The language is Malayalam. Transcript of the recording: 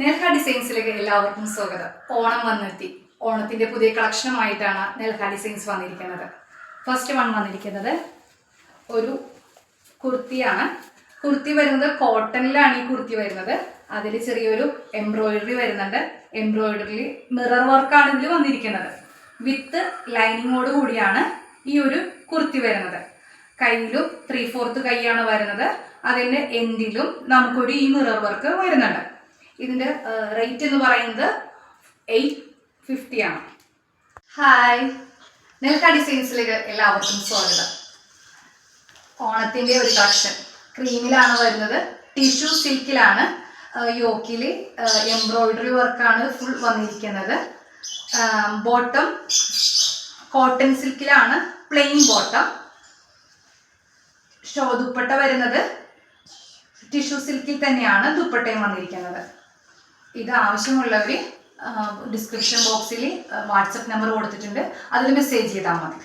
നെൽഹ ഡിസൈൻസിലേക്ക് എല്ലാവർക്കും സ്വാഗതം. ഓണം വന്നെത്തി. ഓണത്തിന്റെ പുതിയ കളക്ഷനുമായിട്ടാണ് നെൽഹ ഡിസൈൻസ് വന്നിരിക്കുന്നത്. ഫസ്റ്റ് വൺ വന്നിരിക്കുന്നത് ഒരു കുർത്തിയാണ്. കുർത്തി വരുന്നത് കോട്ടണിലാണ്. ഈ കുർത്തി വരുന്നത് അതിൽ ചെറിയൊരു എംബ്രോയിഡറി വരുന്നുണ്ട്. എംബ്രോയിഡറി മിറർ വർക്കാണ് ഇതിൽ വന്നിരിക്കുന്നത്. വിത്ത് ലൈനിങ്ങോട് കൂടിയാണ് ഈ ഒരു കുർത്തി വരുന്നത്. കയ്യിലും 3/4 കൈയാണ് വരുന്നത്. അതിൻ്റെ എൻഡിലും നമുക്കൊരു ഈ മിറർ വർക്ക് വരുന്നുണ്ട്. ഇതിൻ്റെ റേറ്റ് എന്ന് പറയുന്നത് 850 ആണ്. ഹായ്, നെൽഹ ഡിസൈൻസിലേക്ക് എല്ലാവർക്കും സ്വാഗതം. ഓണത്തിൻ്റെ ഒരു കളക്ഷൻ ക്രീമിലാണ് വരുന്നത്. ടിഷ്യൂ സിൽക്കിലാണ്. യോക്കിൽ എംബ്രോയിഡറി വർക്കാണ് ഫുൾ വന്നിരിക്കുന്നത്. ബോട്ടം കോട്ടൺ സിൽക്കിലാണ്, പ്ലെയിൻ ബോട്ടം. ഷോ ദുപ്പട്ട വരുന്നത് ടിഷ്യൂ സിൽക്കിൽ തന്നെയാണ് ദുപ്പട്ടയും വന്നിരിക്കുന്നത്. ഇത് ആവശ്യമുള്ളവർ ഡിസ്ക്രിപ്ഷൻ ബോക്സിൽ വാട്സപ്പ് നമ്പർ കൊടുത്തിട്ടുണ്ട്, അതിൽ മെസ്സേജ് ചെയ്താൽ മതി.